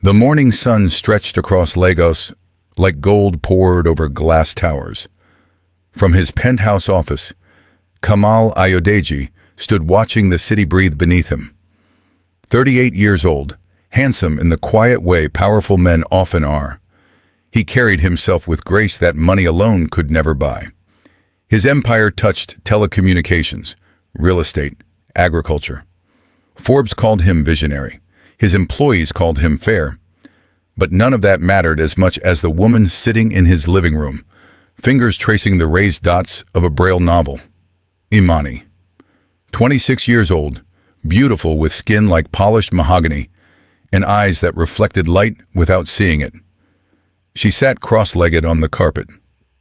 The morning sun stretched across Lagos like gold poured over glass towers. From his penthouse office, Kamal Ayodeji stood watching the city breathe beneath him. 38 years old, handsome in the quiet way powerful men often are, he carried himself with grace that money alone could never buy. His empire touched telecommunications, real estate, agriculture. Forbes called him visionary. His employees called him fair. But none of that mattered as much as the woman sitting in his living room, fingers tracing the raised dots of a Braille novel. Imani. 26 years old, beautiful with skin like polished mahogany, and eyes that reflected light without seeing it. She sat cross-legged on the carpet,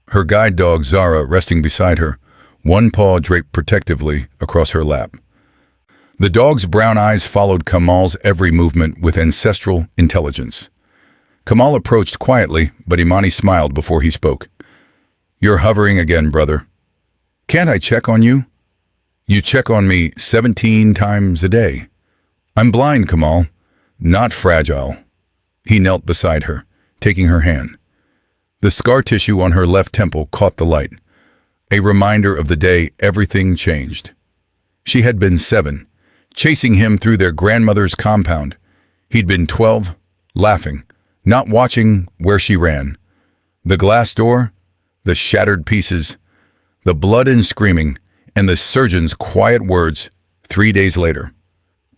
her guide dog Zara resting beside her, one paw draped protectively across her lap. The dog's brown eyes followed Kamal's every movement with ancestral intelligence. Kamal approached quietly, but Imani smiled before he spoke. "You're hovering again, brother. Can't I check on you? You check on me 17 times a day. I'm blind, Kamal, not fragile." He knelt beside her, taking her hand. The scar tissue on her left temple caught the light, a reminder of the day everything changed. She had been 7, chasing him through their grandmother's compound. He'd been 12, laughing, not watching where she ran. The glass door, the shattered pieces, the blood and screaming, and the surgeon's quiet words 3 days later.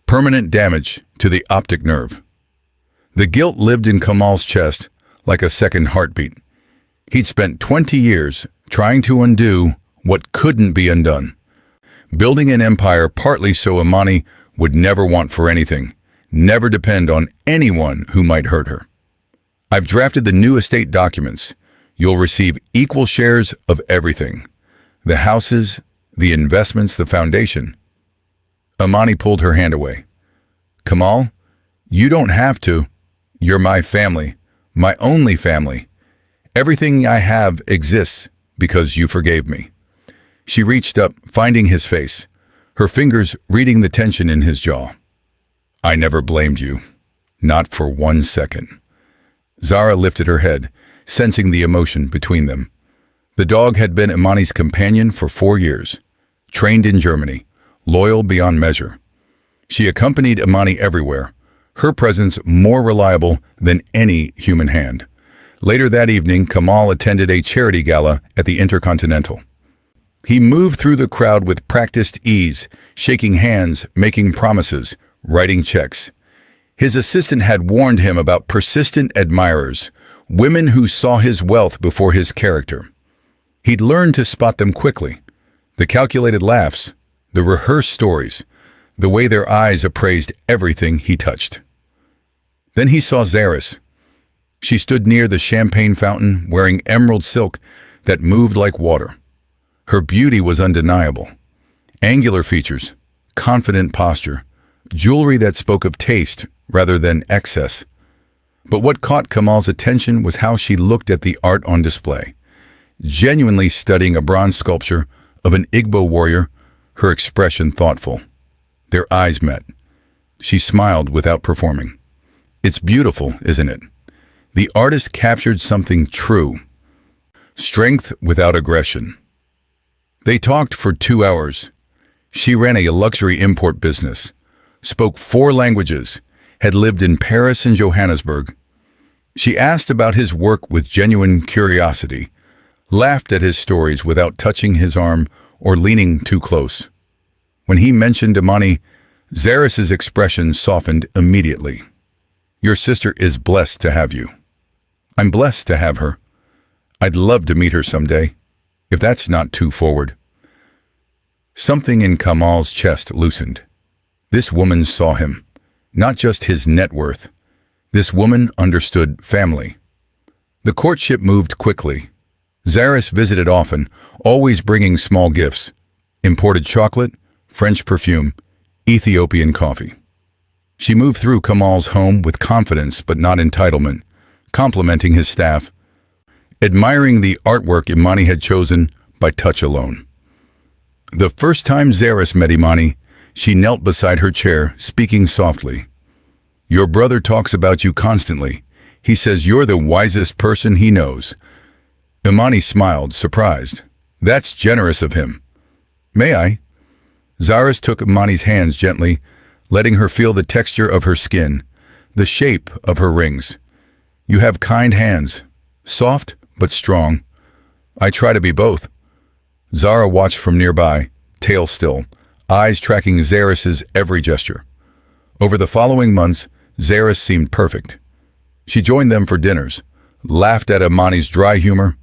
Permanent damage to the optic nerve. The guilt lived in Kamal's chest like a second heartbeat. He'd spent 20 years trying to undo what couldn't be undone, building an empire partly so Imani would never want for anything, never depend on anyone who might hurt her. "I've drafted the new estate documents. You'll receive equal shares of everything. The houses, the investments, the foundation." Imani pulled her hand away. "Kamal, you don't have to. You're my family, my only family. Everything I have exists because you forgave me." She reached up, finding his face, her fingers reading the tension in his jaw. "I never blamed you, not for 1 second." Zara lifted her head, sensing the emotion between them. The dog had been Imani's companion for 4 years, trained in Germany, loyal beyond measure. She accompanied Imani everywhere, her presence more reliable than any human hand. Later that evening, Kamal attended a charity gala at the Intercontinental. He moved through the crowd with practiced ease, shaking hands, making promises, writing checks. His assistant had warned him about persistent admirers, women who saw his wealth before his character. He'd learned to spot them quickly. The calculated laughs, the rehearsed stories, the way their eyes appraised everything he touched. Then he saw Zaris. She stood near the champagne fountain, wearing emerald silk that moved like water. Her beauty was undeniable. Angular features, confident posture, jewelry that spoke of taste rather than excess. But what caught Kamal's attention was how she looked at the art on display. Genuinely studying a bronze sculpture of an Igbo warrior, her expression thoughtful. Their eyes met. She smiled without performing. "It's beautiful, isn't it?" The artist captured something true. Strength without aggression. They talked for 2 hours. She ran a luxury import business, spoke 4 languages, had lived in Paris and Johannesburg. She asked about his work with genuine curiosity, laughed at his stories without touching his arm or leaning too close. When he mentioned Imani, Zaris's expression softened immediately. "Your sister is blessed to have you." "I'm blessed to have her. I'd love to meet her someday, if that's not too forward." Something in Kamal's chest loosened. This woman saw him, not just his net worth. This woman understood family. The courtship moved quickly. Zaris visited often, always bringing small gifts: imported chocolate, French perfume, Ethiopian coffee. She moved through Kamal's home with confidence but not entitlement, complimenting his staff, admiring the artwork Imani had chosen by touch alone. The first time Zaris met Imani, she knelt beside her chair, speaking softly. Your brother talks about you constantly. He says you're the wisest person he knows. Imani smiled, surprised. That's generous of him. May I? Zaris took Imani's hands gently, letting her feel the texture of her skin, the shape of her rings. You have kind hands, soft but strong. I try to be both. Zara watched from nearby, tail still, eyes tracking Zaris's every gesture. Over the following months, Zaris seemed perfect. She joined them for dinners, laughed at Imani's dry humor,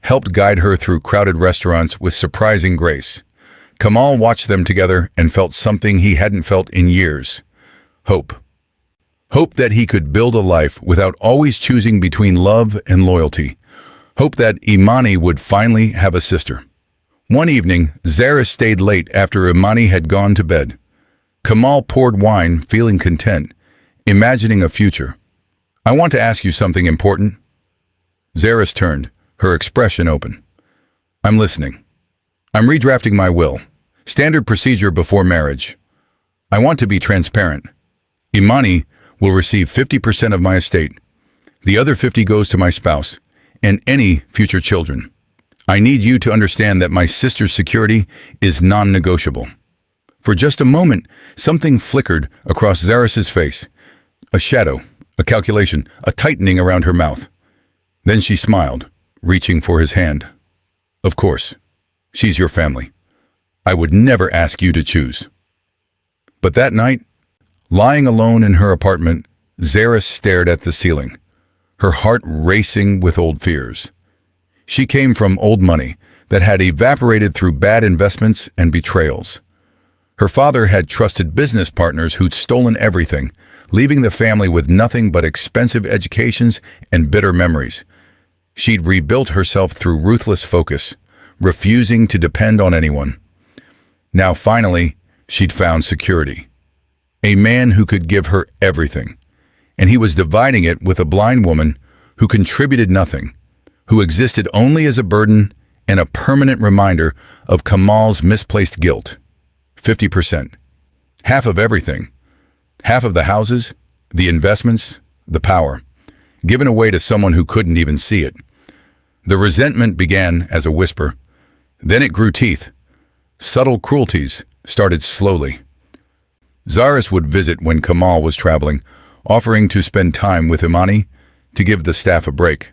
helped guide her through crowded restaurants with surprising grace. Kamal watched them together and felt something he hadn't felt in years. Hope. Hope that he could build a life without always choosing between love and loyalty. Hope that Imani would finally have a sister. One evening, Zaris stayed late after Imani had gone to bed. Kamal poured wine, feeling content, imagining a future. I want to ask you something important. Zaris turned, her expression open. I'm listening. I'm redrafting my will. Standard procedure before marriage. I want to be transparent. Imani will receive 50% of my estate. The other 50 goes to my spouse and any future children. I need you to understand that my sister's security is non-negotiable. For just a moment, something flickered across Zaris's face. A shadow, a calculation, a tightening around her mouth. Then she smiled, reaching for his hand. Of course, she's your family. I would never ask you to choose. But that night, lying alone in her apartment, Zaris stared at the ceiling, her heart racing with old fears. She came from old money that had evaporated through bad investments and betrayals. Her father had trusted business partners who'd stolen everything, leaving the family with nothing but expensive educations and bitter memories. She'd rebuilt herself through ruthless focus, refusing to depend on anyone. Now finally, she'd found security. A man who could give her everything, and he was dividing it with a blind woman who contributed nothing, who existed only as a burden and a permanent reminder of Kamal's misplaced guilt. 50%. Half of everything. Half of the houses, the investments, the power, given away to someone who couldn't even see it. The resentment began as a whisper. Then it grew teeth. Subtle cruelties started slowly. Zaris would visit when Kamal was traveling, offering to spend time with Imani, to give the staff a break.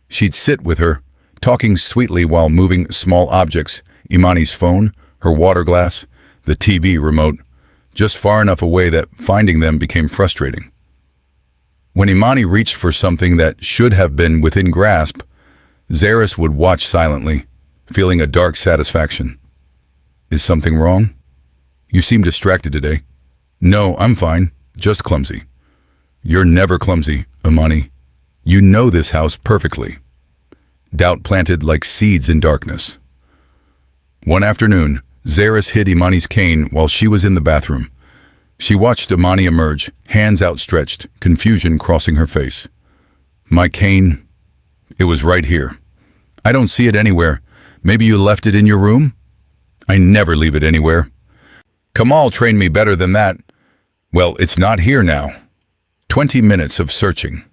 She'd sit with her, talking sweetly while moving small objects, Imani's phone, her water glass, the TV remote, just far enough away that finding them became frustrating. When Imani reached for something that should have been within grasp, Zaris would watch silently, feeling a dark satisfaction. Is something wrong? You seem distracted today. No, I'm fine, just clumsy. You're never clumsy, Imani. You know this house perfectly. Doubt planted like seeds in darkness. One afternoon, Zaris hid Imani's cane while she was in the bathroom. She watched Imani emerge, hands outstretched, confusion crossing her face. My cane? It was right here. I don't see it anywhere. Maybe you left it in your room? I never leave it anywhere. Kamal trained me better than that. Well, it's not here now. 20 minutes of searching.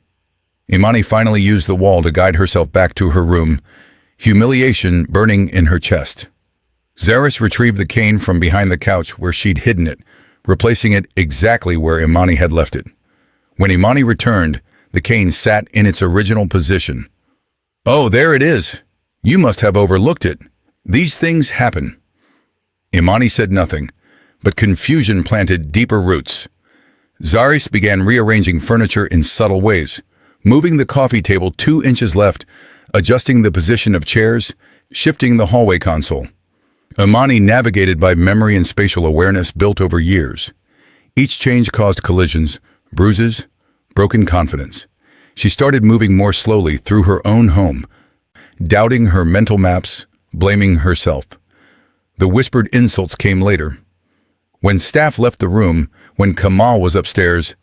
Imani finally used the wall to guide herself back to her room, humiliation burning in her chest. Zaris retrieved the cane from behind the couch where she'd hidden it, replacing it exactly where Imani had left it. When Imani returned, the cane sat in its original position. Oh, there it is. You must have overlooked it. These things happen. Imani said nothing, but confusion planted deeper roots. Zaris began rearranging furniture in subtle ways, moving the coffee table 2 inches left, adjusting the position of chairs, shifting the hallway console. Imani navigated by memory and spatial awareness built over years. Each change caused collisions, bruises, broken confidence. She started moving more slowly through her own home, doubting her mental maps, blaming herself. The whispered insults came later. When staff left the room, when Kamal was upstairs,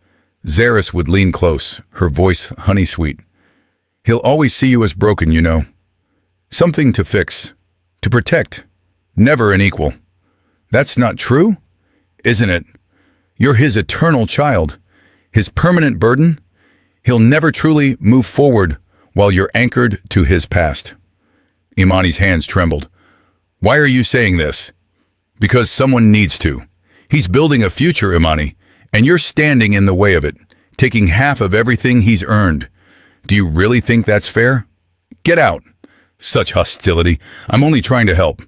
Zaris would lean close, her voice honey-sweet. He'll always see you as broken, you know. Something to fix, to protect, never an equal. That's not true, isn't it? You're his eternal child, His permanent burden? He'll never truly move forward while you're anchored to his past. Imani's hands trembled. Why are you saying this? Because someone needs to. He's building a future, Imani, and you're standing in the way of it, taking half of everything he's earned. Do you really think that's fair? Get out. Such hostility. I'm only trying to help.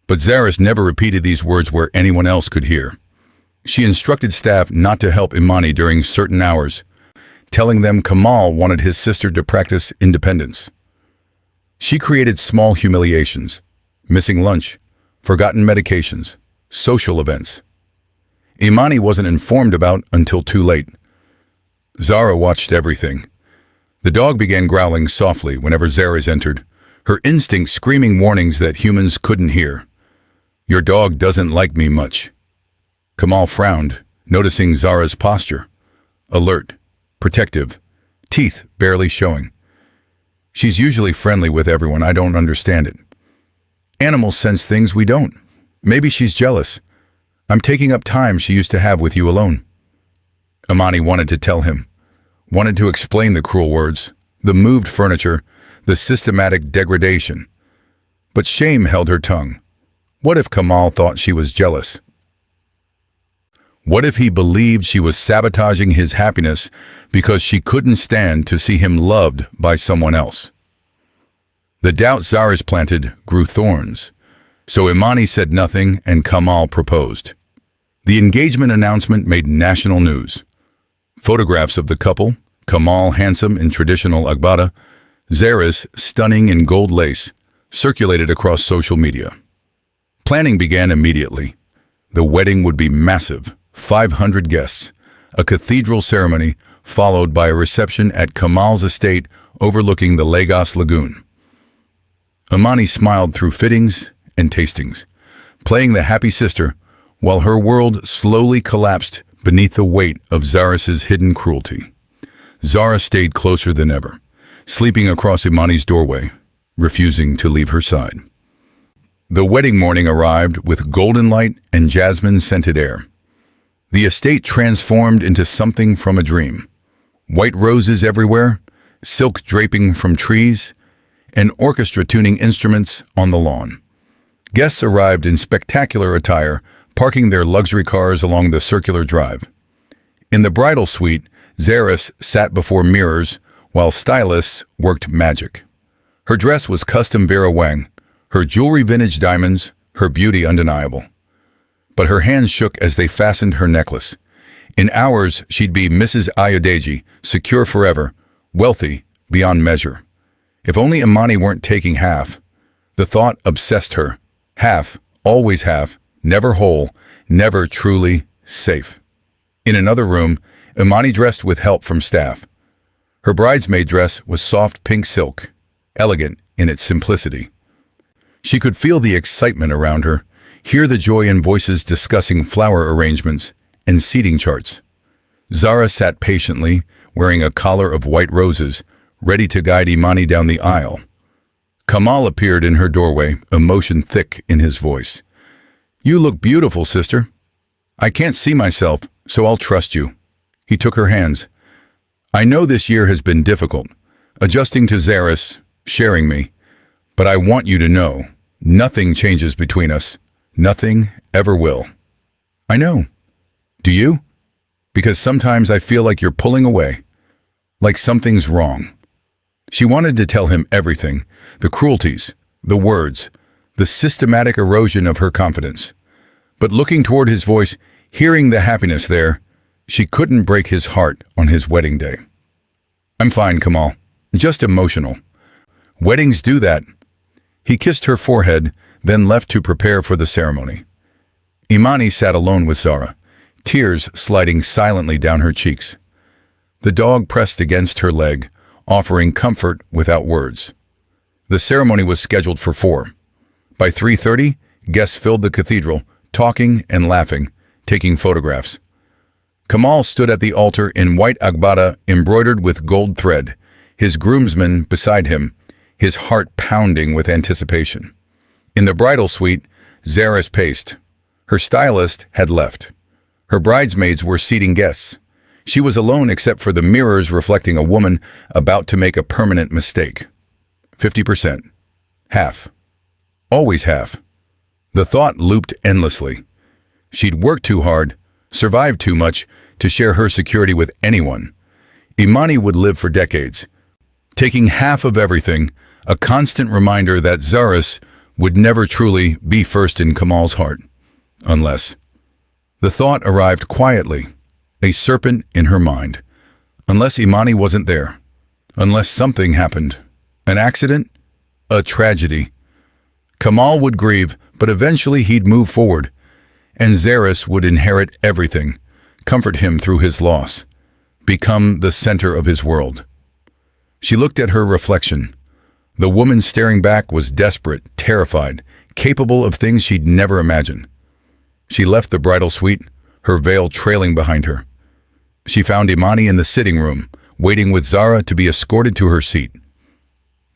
But Zaris never repeated these words where anyone else could hear. She instructed staff not to help Imani during certain hours, telling them Kamal wanted his sister to practice independence. She created small humiliations, missing lunch, forgotten medications, social events. Imani wasn't informed about until too late. Zara watched everything. The dog began growling softly whenever Zaris entered, her instinct screaming warnings that humans couldn't hear. Your dog doesn't like me much. Kamal frowned, noticing Zara's posture. Alert, protective, teeth barely showing. She's usually friendly with everyone. I don't understand it. Animals sense things we don't. Maybe she's jealous. I'm taking up time she used to have with you alone. Imani wanted to tell him, wanted to explain the cruel words, the moved furniture, the systematic degradation. But shame held her tongue. What if Kamal thought she was jealous? What if he believed she was sabotaging his happiness because she couldn't stand to see him loved by someone else? The doubt Zaris planted grew thorns, so Imani said nothing and Kamal proposed. The engagement announcement made national news. Photographs of the couple, Kamal handsome in traditional agbada, Zaris stunning in gold lace, circulated across social media. Planning began immediately. The wedding would be massive, 500 guests, a cathedral ceremony followed by a reception at Kamal's estate overlooking the Lagos Lagoon. Imani smiled through fittings and tastings, playing the happy sister while her world slowly collapsed beneath the weight of Zaris's hidden cruelty. Zara stayed closer than ever, sleeping across Imani's doorway, refusing to leave her side. The wedding morning arrived with golden light and jasmine-scented air. The estate transformed into something from a dream. White roses everywhere, silk draping from trees, and orchestra tuning instruments on the lawn. Guests arrived in spectacular attire, parking their luxury cars along the circular drive. In the bridal suite, Zaris sat before mirrors while stylists worked magic. Her dress was custom Vera Wang, her jewelry vintage diamonds, her beauty undeniable. But her hands shook as they fastened her necklace. In hours, she'd be Mrs. Ayodeji, secure forever, wealthy beyond measure. If only Imani weren't taking half. The thought obsessed her. Half, always half, never whole, never truly safe. In another room, Imani dressed with help from staff. Her bridesmaid dress was soft pink silk, elegant in its simplicity. She could feel the excitement around her, hear the joy in voices discussing flower arrangements and seating charts. Zara sat patiently, wearing a collar of white roses, ready to guide Imani down the aisle. Kamal appeared in her doorway, emotion thick in his voice. You look beautiful, sister. I can't see myself, so I'll trust you. He took her hands. I know this year has been difficult, adjusting to Zaris, sharing me, but I want you to know, nothing changes between us. Nothing ever will. I know. Do you? Because sometimes I feel like you're pulling away, like something's wrong. She wanted to tell him everything, the cruelties, the words, the systematic erosion of her confidence. But looking toward his voice, hearing the happiness there, she couldn't break his heart on his wedding day. I'm fine, Kamal. Just emotional. Weddings do that. He kissed her forehead, then left to prepare for the ceremony. Imani sat alone with Zara, tears sliding silently down her cheeks. The dog pressed against her leg, offering comfort without words. The ceremony was scheduled for 4. By 3:30, guests filled the cathedral, talking and laughing, taking photographs. Kamal stood at the altar in white agbada embroidered with gold thread, his groomsmen beside him, his heart pounding with anticipation. In the bridal suite, Zaris paced. Her stylist had left. Her bridesmaids were seating guests. She was alone except for the mirrors reflecting a woman about to make a permanent mistake. 50%. Half. Always half. The thought looped endlessly. She'd worked too hard, survived too much, to share her security with anyone. Imani would live for decades, taking half of everything, a constant reminder that Zaris would never truly be first in Kamal's heart. Unless. The thought arrived quietly, a serpent in her mind. Unless Imani wasn't there. Unless something happened. An accident? A tragedy. Kamal would grieve, but eventually he'd move forward, and Zaris would inherit everything, comfort him through his loss, become the center of his world. She looked at her reflection. The woman staring back was desperate, terrified, capable of things she'd never imagined. She left the bridal suite, her veil trailing behind her. She found Imani in the sitting room, waiting with Zara to be escorted to her seat.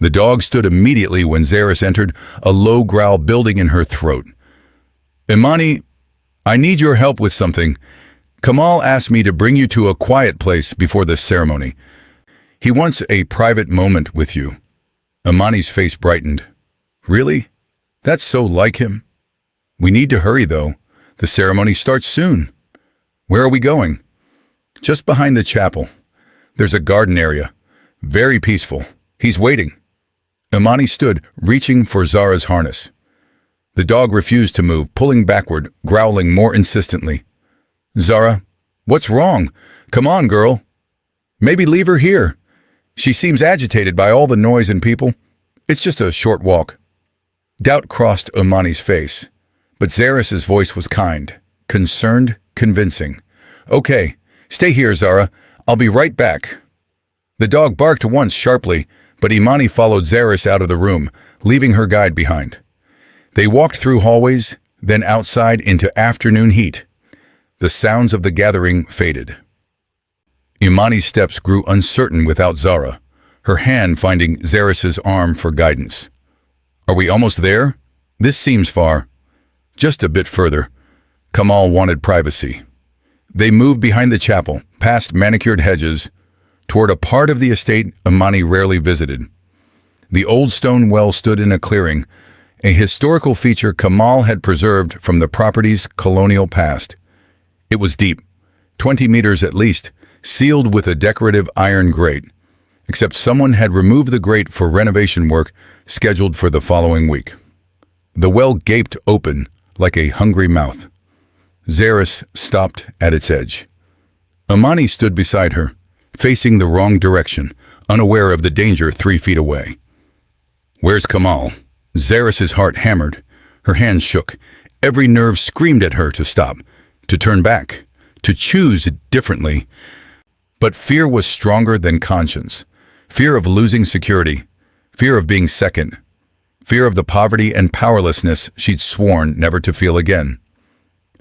The dog stood immediately when Zaris entered, a low growl building in her throat. "Imani, I need your help with something. Kamal asked me to bring you to a quiet place before this ceremony. He wants a private moment with you." Imani's face brightened. "Really? That's so like him. We need to hurry, though. The ceremony starts soon." "Where are we going?" "Just behind the chapel. There's a garden area. Very peaceful. He's waiting." Imani stood, reaching for Zara's harness. The dog refused to move, pulling backward, growling more insistently. "Zara, what's wrong? Come on, girl. Maybe leave her here. She seems agitated by all the noise and people. It's just a short walk." Doubt crossed Imani's face, but Zaris's voice was kind, concerned, convincing. "Okay, stay here, Zara. I'll be right back." The dog barked once sharply, but Imani followed Zaris out of the room, leaving her guide behind. They walked through hallways, then outside into afternoon heat. The sounds of the gathering faded. Imani's steps grew uncertain without Zara, her hand finding Zaris's arm for guidance. "Are we almost there? This seems far." "Just a bit further." Kamal wanted privacy. They moved behind the chapel, past manicured hedges, toward a part of the estate Imani rarely visited. The old stone well stood in a clearing, a historical feature Kamal had preserved from the property's colonial past. It was deep, 20 meters at least, sealed with a decorative iron grate, except someone had removed the grate for renovation work scheduled for the following week. The well gaped open like a hungry mouth. Zaris stopped at its edge. Imani stood beside her, facing the wrong direction, unaware of the danger 3 feet away. "Where's Kamal?" Zaris's heart hammered. Her hands shook. Every nerve screamed at her to stop, to turn back, to choose differently. But fear was stronger than conscience. Fear of losing security, fear of being second, fear of the poverty and powerlessness she'd sworn never to feel again.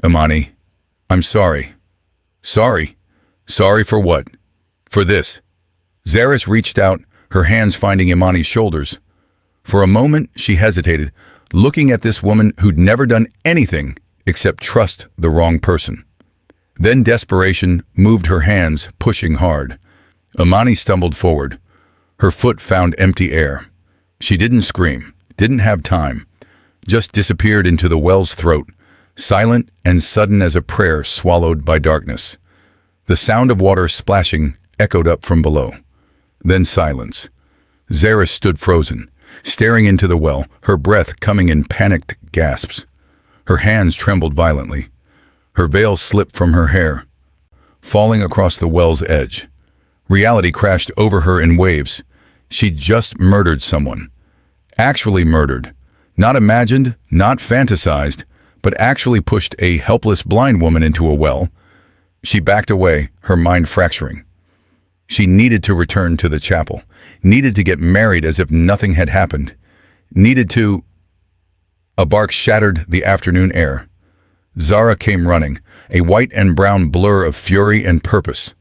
"Imani, I'm sorry." "Sorry? Sorry for what?" "For this." Zaris reached out, her hands finding Imani's shoulders. For a moment, she hesitated, looking at this woman who'd never done anything except trust the wrong person. Then desperation moved her hands, pushing hard. Imani stumbled forward. Her foot found empty air. She didn't scream, didn't have time, just disappeared into the well's throat, silent and sudden as a prayer swallowed by darkness. The sound of water splashing echoed up from below. Then silence. Zaris stood frozen, staring into the well, her breath coming in panicked gasps. Her hands trembled violently. Her veil slipped from her hair, falling across the well's edge. Reality crashed over her in waves. She'd just murdered someone. Actually murdered. Not imagined, not fantasized, but actually pushed a helpless blind woman into a well. She backed away, her mind fracturing. She needed to return to the chapel, needed to get married as if nothing had happened, needed to... A bark shattered the afternoon air. Zara came running, a white and brown blur of fury and purpose.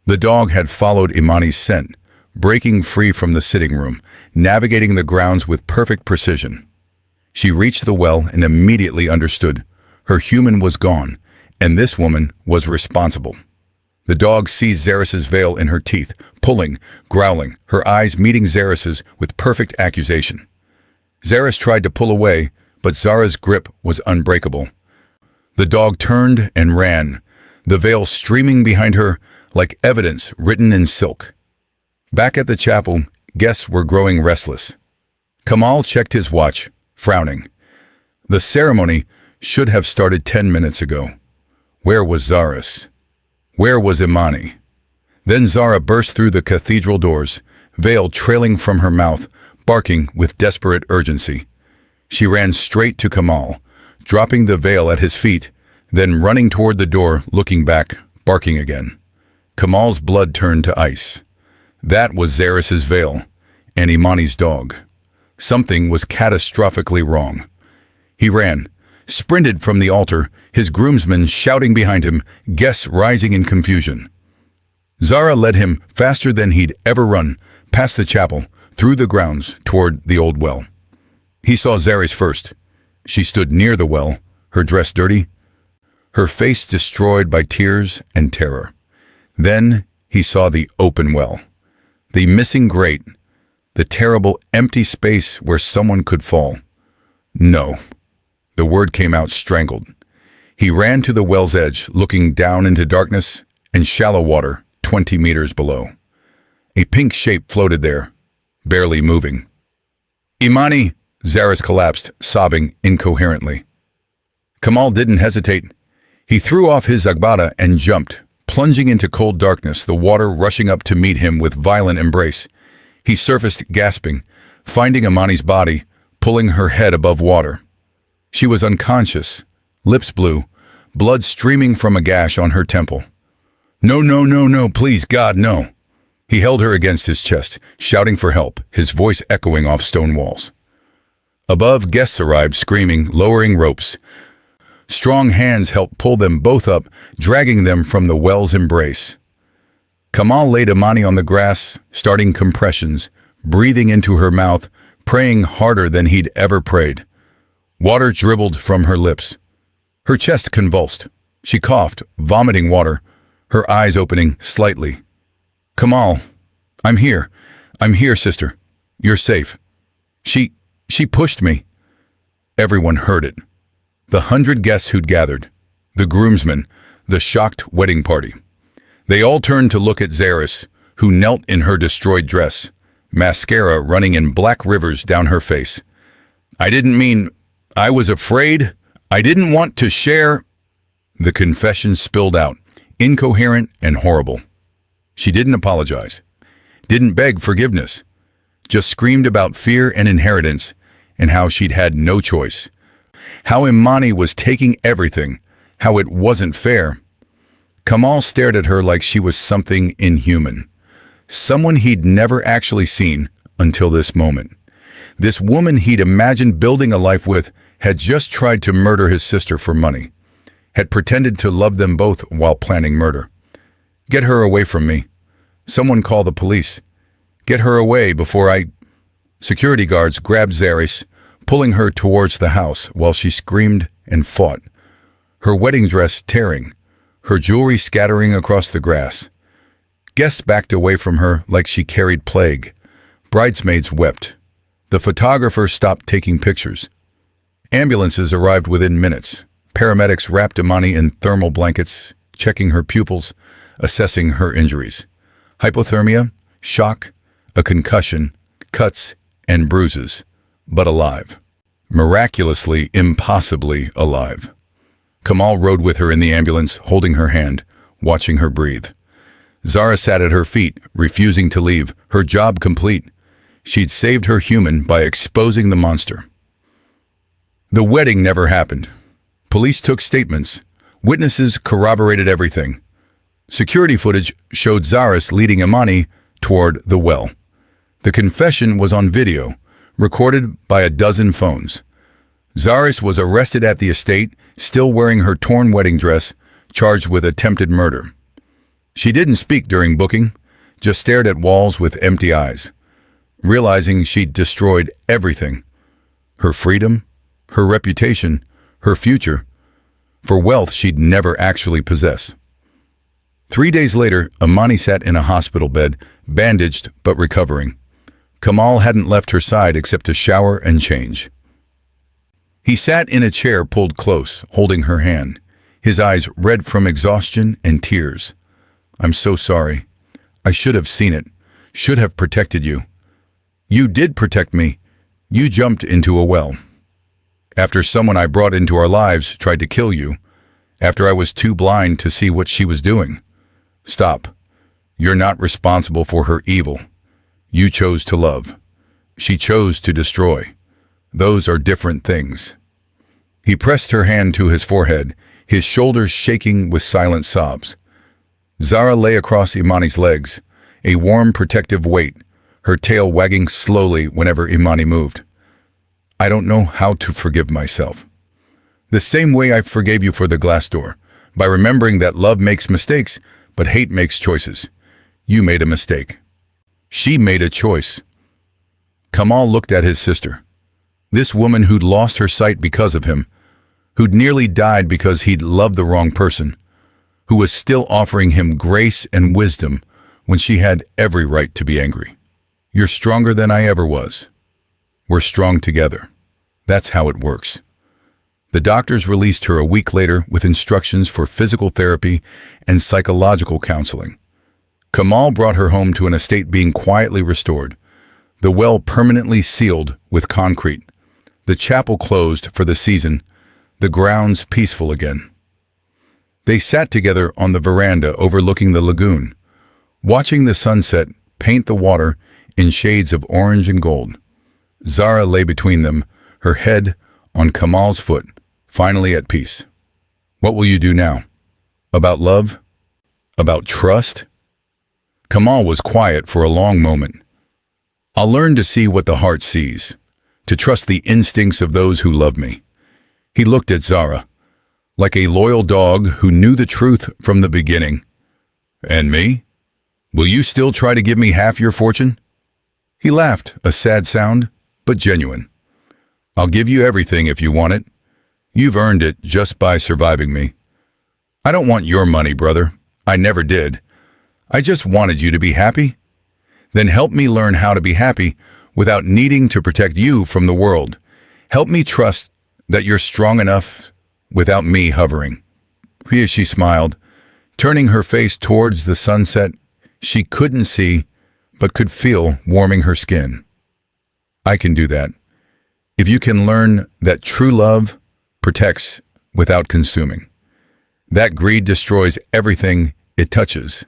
The dog had followed Imani's scent, breaking free from the sitting room, navigating the grounds with perfect precision. She reached the well and immediately understood. Her human was gone, and this woman was responsible. The dog seized Zaris's veil in her teeth, pulling, growling, her eyes meeting Zaris's with perfect accusation. Zaris tried to pull away, but Zara's grip was unbreakable. The dog turned and ran, the veil streaming behind her like evidence written in silk. Back at the chapel, guests were growing restless. Kamal checked his watch, frowning. The ceremony should have started 10 minutes ago. Where was Zaris? Where was Imani? Then Zara burst through the cathedral doors, veil trailing from her mouth, barking with desperate urgency. She ran straight to Kamal, dropping the veil at his feet, then running toward the door, looking back, barking again. Kamal's blood turned to ice. That was Zaris's veil, and Imani's dog. Something was catastrophically wrong. He ran, sprinted from the altar, his groomsmen shouting behind him, guests rising in confusion. Zara led him faster than he'd ever run, past the chapel, through the grounds, toward the old well. He saw Zaris first. She stood near the well, her dress dirty, her face destroyed by tears and terror. Then he saw the open well, the missing grate, the terrible empty space where someone could fall. No. The word came out strangled. He ran to the well's edge, looking down into darkness and shallow water 20 meters below. A pink shape floated there, barely moving. Imani! Zaris collapsed, sobbing incoherently. Kamal didn't hesitate. He threw off his zagbada and jumped, plunging into cold darkness, the water rushing up to meet him with violent embrace. He surfaced gasping, finding Imani's body, pulling her head above water. She was unconscious, lips blue, blood streaming from a gash on her temple. No, no, no, no, please, God, no. He held her against his chest, shouting for help, his voice echoing off stone walls. Above, guests arrived, screaming, lowering ropes. Strong hands helped pull them both up, dragging them from the well's embrace. Kamal laid Imani on the grass, starting compressions, breathing into her mouth, praying harder than he'd ever prayed. Water dribbled from her lips. Her chest convulsed. She coughed, vomiting water, her eyes opening slightly. Kamal, I'm here. I'm here, sister. You're safe. She pushed me. Everyone heard it. The 100 guests who'd gathered, the groomsmen, the shocked wedding party. They all turned to look at Zaris, who knelt in her destroyed dress, mascara running in black rivers down her face. I was afraid. I didn't want to share. The confession spilled out, incoherent and horrible. She didn't apologize, didn't beg forgiveness, just screamed about fear and inheritance and how she'd had no choice. How Imani was taking everything, how it wasn't fair. Kamal stared at her like she was something inhuman, someone he'd never actually seen until this moment. This woman he'd imagined building a life with had just tried to murder his sister for money, had pretended to love them both while planning murder. Get her away from me. Someone call the police. Get her away before I... Security guards grabbed Zaris, pulling her towards the house while she screamed and fought, her wedding dress tearing, her jewelry scattering across the grass. Guests backed away from her like she carried plague. Bridesmaids wept. The photographer stopped taking pictures. Ambulances arrived within minutes. Paramedics wrapped Imani in thermal blankets, checking her pupils, assessing her injuries. Hypothermia, shock, a concussion, cuts, and bruises, but alive. Miraculously, impossibly alive. Kamal rode with her in the ambulance, holding her hand, watching her breathe. Zara sat at her feet, refusing to leave, her job complete. She'd saved her human by exposing the monster. The wedding never happened. Police took statements. Witnesses corroborated everything. Security footage showed Zaris leading Imani toward the well. The confession was on video, recorded by a dozen phones. Zaris was arrested at the estate, still wearing her torn wedding dress, charged with attempted murder. She didn't speak during booking, just stared at walls with empty eyes, realizing she'd destroyed everything. Her freedom, her reputation, her future, for wealth she'd never actually possess. 3 days later, Imani sat in a hospital bed, bandaged but recovering. Kamal hadn't left her side except to shower and change. He sat in a chair pulled close, holding her hand, his eyes red from exhaustion and tears. "I'm so sorry. I should have seen it, should have protected you." "You did protect me. You jumped into a well. After someone I brought into our lives tried to kill you, after I was too blind to see what she was doing. Stop. You're not responsible for her evil. You chose to love. She chose to destroy. Those are different things." He pressed her hand to his forehead, his shoulders shaking with silent sobs. Zara lay across Imani's legs, a warm, protective weight, her tail wagging slowly whenever Imani moved. "I don't know how to forgive myself. The same way I forgave you for the glass door, by remembering that love makes mistakes, but hate makes choices. You made a mistake. She made a choice." Kamal looked at his sister. This woman who'd lost her sight because of him, who'd nearly died because he'd loved the wrong person, who was still offering him grace and wisdom when she had every right to be angry. "You're stronger than I ever was. We're strong together. That's how it works." The doctors released her a week later with instructions for physical therapy and psychological counseling. Kamal brought her home to an estate being quietly restored, the well permanently sealed with concrete, the chapel closed for the season, the grounds peaceful again. They sat together on the veranda overlooking the lagoon, watching the sunset paint the water in shades of orange and gold. Zara lay between them, her head on Kamal's foot, finally at peace. "What will you do now? About love? About trust?" Kamal was quiet for a long moment. "I'll learn to see what the heart sees, to trust the instincts of those who love me." He looked at Zara, like a loyal dog who knew the truth from the beginning. "And me? Will you still try to give me half your fortune?" He laughed, a sad sound, but genuine. "I'll give you everything if you want it. You've earned it just by surviving me. I don't want your money, brother. I never did. I just wanted you to be happy. Then help me learn how to be happy without needing to protect you from the world. Help me trust that you're strong enough without me hovering." She smiled, turning her face towards the sunset she couldn't see but could feel warming her skin. "I can do that. If you can learn that true love protects without consuming, that greed destroys everything it touches,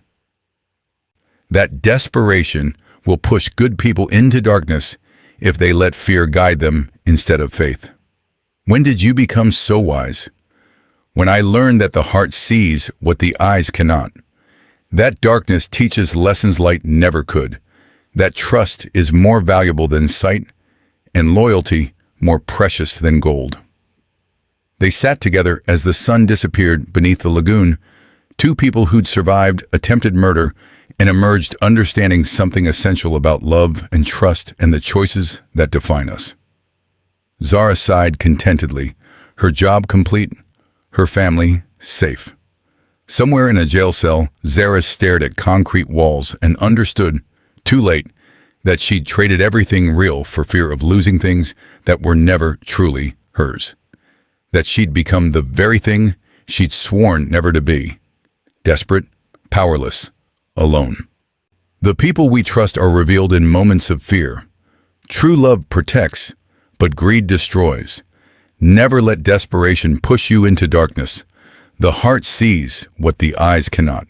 that desperation will push good people into darkness if they let fear guide them instead of faith." When did you become so wise? When I learned that the heart sees what the eyes cannot. That darkness teaches lessons light never could. That trust is more valuable than sight, and loyalty more precious than gold. They sat together as the sun disappeared beneath the lagoon, two people who'd survived attempted murder and emerged understanding something essential about love and trust and the choices that define us. Zara sighed contentedly, her job complete, her family safe. Somewhere in a jail cell, Zaris stared at concrete walls and understood, too late, that she'd traded everything real for fear of losing things that were never truly hers. That she'd become the very thing she'd sworn never to be. Desperate, powerless, alone. The people we trust are revealed in moments of fear. True love protects, but greed destroys. Never let desperation push you into darkness. The heart sees what the eyes cannot.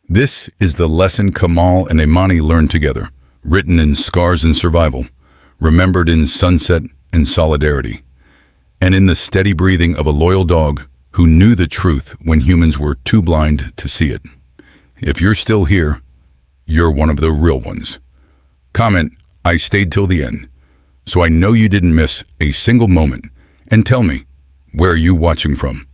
This is the lesson Kamal and Imani learned together, written in scars and survival, remembered in sunset and solidarity, and in the steady breathing of a loyal dog who knew the truth when humans were too blind to see it. If you're still here, you're one of the real ones. Comment, "I stayed till the end," so I know you didn't miss a single moment, and tell me, where are you watching from?